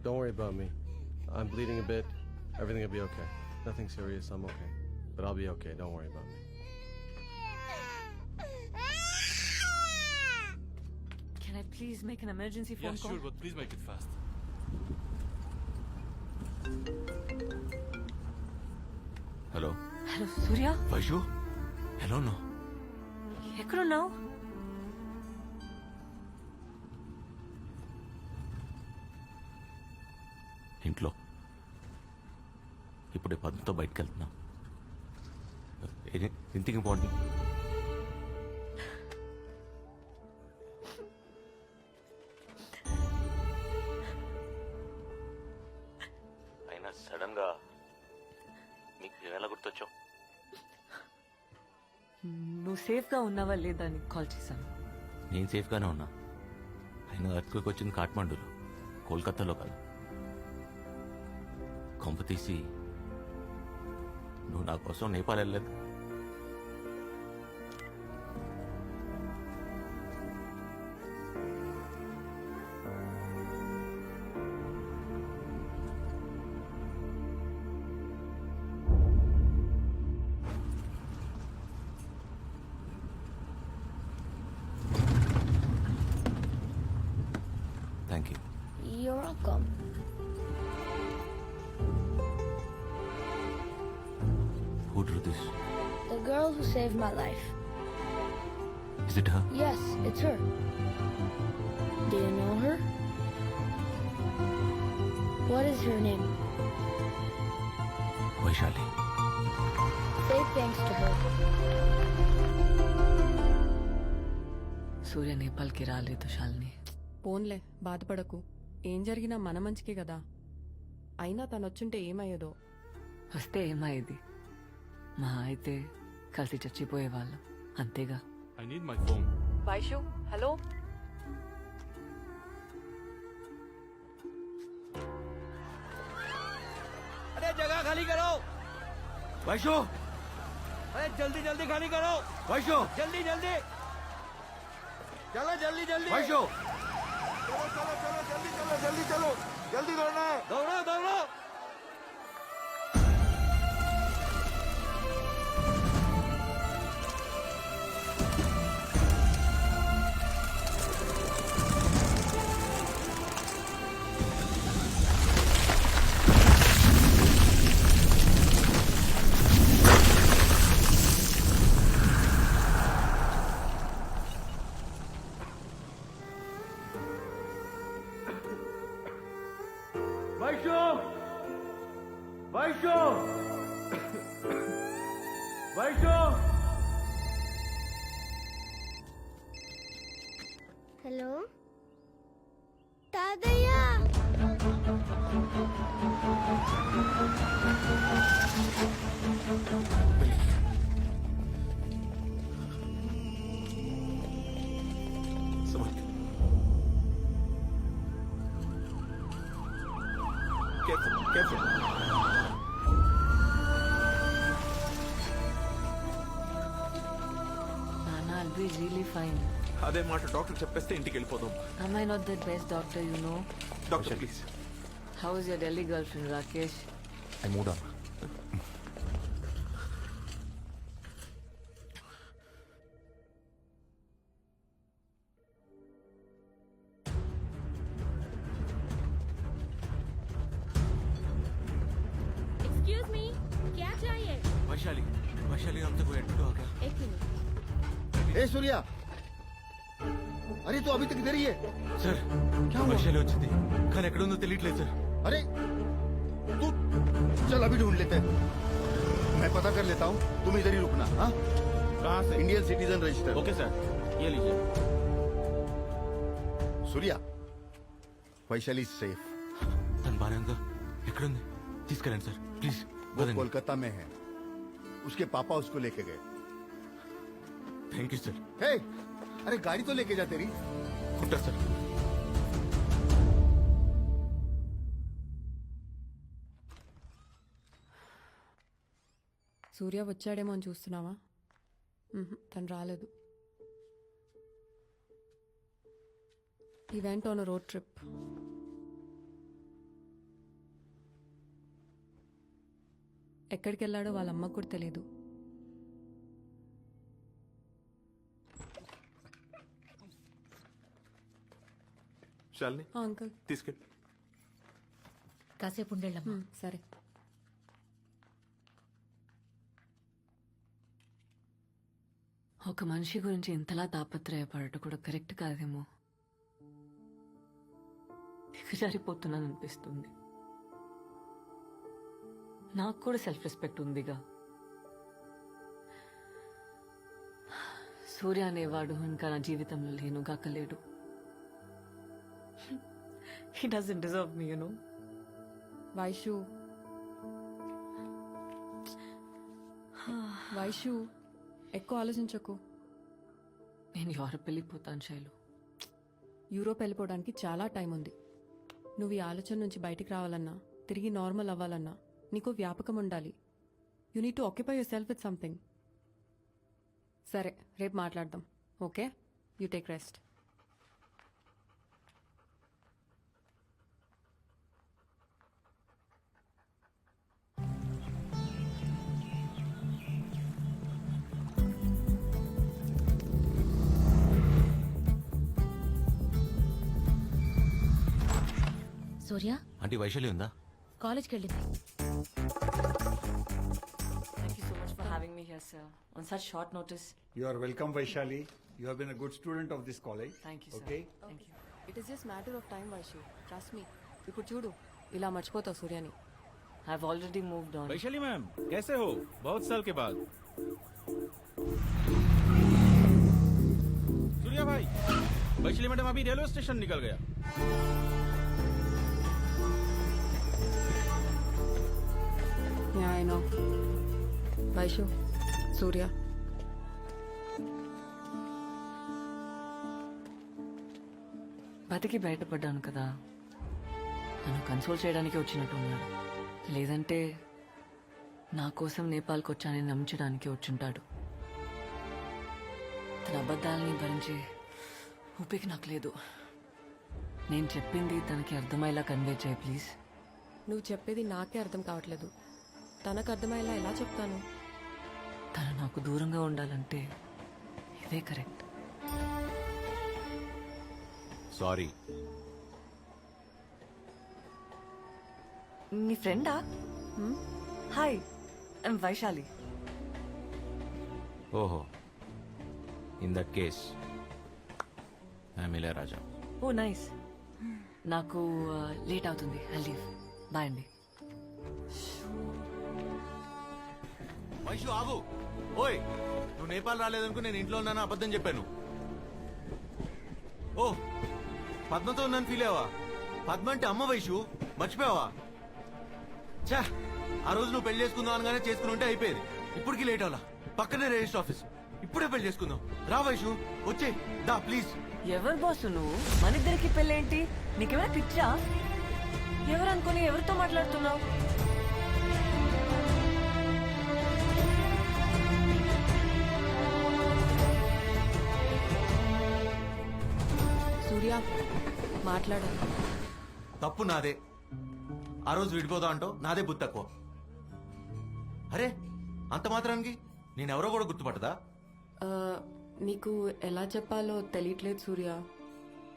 don't worry about me. I'm bleeding a bit. Everything will be okay. Nothing serious. I'm okay. But I'll be okay. Don't worry about me. Can I please make an emergency phone call? Sure, but please make it fast. Hello hello Surya, Vaishu ఎలా ఉన్నావు? ఎక్కడున్నావు? ఇంట్లో. ఇప్పుడే పద్మతో బయటకు వెళ్తున్నా. Anything important? అయినా sudden గా నీకు ఎలా గుర్తొచ్చావు? నువ్వు సేఫ్గా ఉన్నావా లేదా అని కాల్ చేశాను. నేను సేఫ్గానే ఉన్నా. అయినా అర్త్క్వేక్ వచ్చింది కాఠ్మండూలో, కోల్కతాలో కాదు. కొంప తీసి నువ్వు నా కోసం నేపాల్ వెళ్ళలేదు? Thank you. You're welcome. Who drew this? The girl who saved my life. Is it her? Yes, it's her. Do you know her? What is her name? Vaishali. Say thanks to her. సూర్య నేపాల్కి రాలేదు శాలిని. పోన్లే, బాధపడకు. ఏం జరిగినా మన మంచికే కదా. అయినా తనొచ్చుంటే ఏమయ్యేదో. వస్తే ఏమయ్యేది? మా అయితే కలిసి చచ్చిపోయేవాళ్ళం, అంతేగా. I need my phone. Vaishu, hello. अरे जगह खाली करो। వైషు, अरे जल्दी जल्दी खाली करो। వైషు, जल्दी जल्दी चलो, जल्दी जल्दी వైషు. चलो चलो चलो, जल्दी चलो, जल्दी चलो, जल्दी दौड़ना है। दौड़ो दौड़ो। Vaishu, Vaishu, Vaishu. Hello? Tadaya! Careful, careful. Nana, I'll be really fine. అదే మాట డాక్టర్ చెప్పేస్తే ఇంటికి వెళ్ళిపోదాం. Am I not the best doctor you know? Doctor please. How is your Delhi girlfriend, Rakesh? I mood on. Excuse me, क्या चाहिए? వైశాలి, వైశాలి हम तक admit हो गया. एक मिनट. ए सूर्या, अरे तू अभी तक इधर ही है? సార్, क्या हुआ? వైశాలి వచ్చింది కానీ ఎక్కడ ఉందో తెలియట్లేదు సార్. अरे तू चल, अभी ढूंढ लेते हैं. मैं पता कर लेता हूँ, तुम इधर ही रुकना. हाँ, कहाँ से? Indian citizen register. Okay sir, ये लीजिए. सूर्या, वैशाली सेफ. తను బానే ఉందా? ఎక్కడుంది? తీసుకెళ్ళండి సార్ ప్లీజ్. वो कोलकाता में है. उसके पापा उसको लेके गए. Thank you sir. हे, अरे गाड़ी तो लेके जा तेरी. ఉంటా సార్. సూర్య వచ్చాడేమో అని చూస్తున్నావా? తను రాలేదు. He went on a road trip. ఎక్కడికి వెళ్ళాడో వాళ్ళ అమ్మకు కూడా తెలియదు. శాలిని అంకుల్ తీసుకెళ్ళి. కాసేపు ఉండేళ్ళమ్మా. సరే. ఒక మనిషి గురించి ఇంతలా తాపత్రయపడటం కూడా కరెక్ట్ కాదేమో. దిగజారిపోతున్నాను అనిపిస్తుంది. నాకు కూడా సెల్ఫ్ రెస్పెక్ట్ ఉందిగా. సూర్య అనేవాడు ఇంకా నా జీవితంలో లేనుగాకలేడు. He doesn't deserve me, you know. Vaishu Vaishu ఎక్కువ ఆలోచించకు. నేను యూరప్ వెళ్ళిపోతాను శైలు. యూరోప్ వెళ్ళిపోవడానికి చాలా టైం ఉంది. నువ్వు ఈ ఆలోచన నుంచి బయటికి రావాలన్నా, తిరిగి నార్మల్ అవ్వాలన్నా నీకు వ్యాపకం ఉండాలి. You need to occupy your self with something. సరే, రేపు మాట్లాడదాం. Okay, you take rest. Surya aunty Vaishali ఉందా? కాలేజ్కి వెళ్ళింది. Thank you so much for having me here, sir. On such short notice. You are welcome, Vaishali. You have been a good student of this college. Thank you, sir. Okay. Thank you. It is just matter of time Vaishu. Trust me. ఇప్పుడు చూడు, ఇలా మర్చిపోతావు సూర్యని. I've already moved on. Vaishali ma'am कैसे हो? बहुत साल के बाद. सूर्या भाई, वैशाली मैडम अभी रेलवे स्टेशन निकल गया. Yeah I know. Vaishu, Surya. బతికి బయటపడ్డాను కదా, నన్ను కన్సోల్ చేయడానికి వచ్చినట్టు ఉన్నాడు. లేదంటే నా కోసం నేపాల్కి వచ్చానని నమ్మించడానికి వచ్చుంటాడు. తన అబద్ధాలని భరించే ఊపిక నాకు లేదు. నేను చెప్పింది తనకి అర్థమయ్యేలా కన్వే చేయి ప్లీజ్. నువ్వు చెప్పేది నాకే అర్థం కావట్లేదు. తనకు అర్థమయ్యేలా ఎలా చెప్తాను? తను నాకు దూరంగా ఉండాలంటే ఇదే కరెక్ట్. సారీ. నీ ఫ్రెండా? Hi, I'm Vaishali. ఓహో, in that case I'm Ilaiyaraaja. Oh nice. నాకు లేట్ అవుతుంది. I leave. బాయ్ అండి. వైషు ఆగు. ఓయ్, నువ్వు నేపాల్ రాలేదనుకో నేను ఇంట్లో ఉన్నాను అబద్ధం చెప్పాను. ఓ, పద్మతో ఉన్నాను ఫీల్ అయ్యావా? పద్మ అంటే అమ్మ వైషు, మర్చిపోయావా? చా, ఆ రోజు నువ్వు పెళ్లి చేసుకుందాం అనగానే చేసుకుని ఉంటే అయిపోయేది. ఇప్పటికి లేట్ అవ్వాలా? పక్కనే రిజిస్టర్ ఆఫీస్. ఇప్పుడే పెళ్లి చేసుకుందాం. రా వైషు, వచ్చే దా ప్లీజ్. ఎవరు బాసు నువ్వు? మన ఇద్దరికి పెళ్ళేంటి? నీకేమైనా పిచ్చా? ఎవరు అనుకుని ఎవరితో మాట్లాడుతున్నావు? సూర్య, మాట్లాడాలి. తప్పు నాదే. ఆ రోజు విడిపోదా అంటో నాదే బుద్ధి తక్కువ. అరే, అంత మాత్రానికి నేనెవరో కూడా గుర్తుపట్టదా? నీకు ఎలా చెప్పాలో తెలియట్లేదు సూర్య.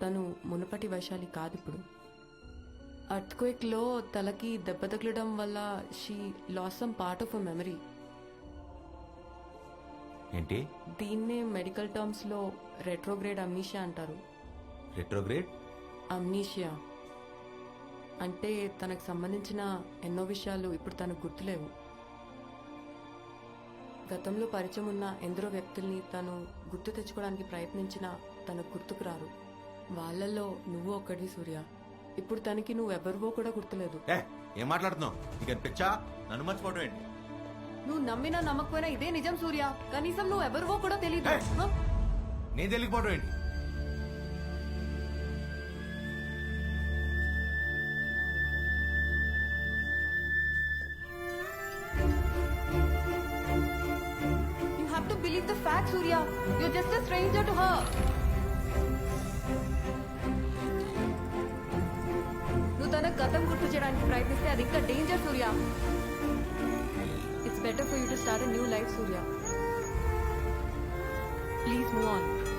తను మునుపటి వైశాలి కాదు ఇప్పుడు. అర్త్క్వేక్ లో తలకి దెబ్బ తగలడం వల్ల she loss some part of a memory. ఏంటి? దీన్నే మెడికల్ టర్మ్స్ లో రెట్రోగ్రేడ్ అమ్నీషియా అంటారు. రెట్రోగ్రేడ్ అమ్నీషియా అంటే తనకు సంబంధించిన ఎన్నో విషయాలు ఇప్పుడు తనకు గుర్తులేవు. గతంలో పరిచయం ఉన్న ఎందరో వ్యక్తుల్ని తను గుర్తు తెచ్చుకోవడానికి ప్రయత్నించినా తనకు గుర్తుకు రారు. వాళ్ళల్లో నువ్వు ఒక్కడివి సూర్య. ఇప్పుడు తనకి నువ్వెవరివో కూడా గుర్తులేదు. ఏం మాట్లాడుతున్నావు? నీకు పిచ్చా? నన్ను మర్చిపోవడం ఏంటి? నువ్వు నమ్మినా నమ్మకపోయినా ఇదే నిజం సూర్య. కనీసం నువ్వెవరివో కూడా తెలియదు. నేను తెలియకపోవడం ఏంటి? You have to believe the fact, Surya. You're just a stranger to her. నువ్వు తన గతం గుర్తు చేయడానికి ప్రయత్నిస్తే అది ఇంకా danger Surya. better for you to start a new life, Surya. Please move on.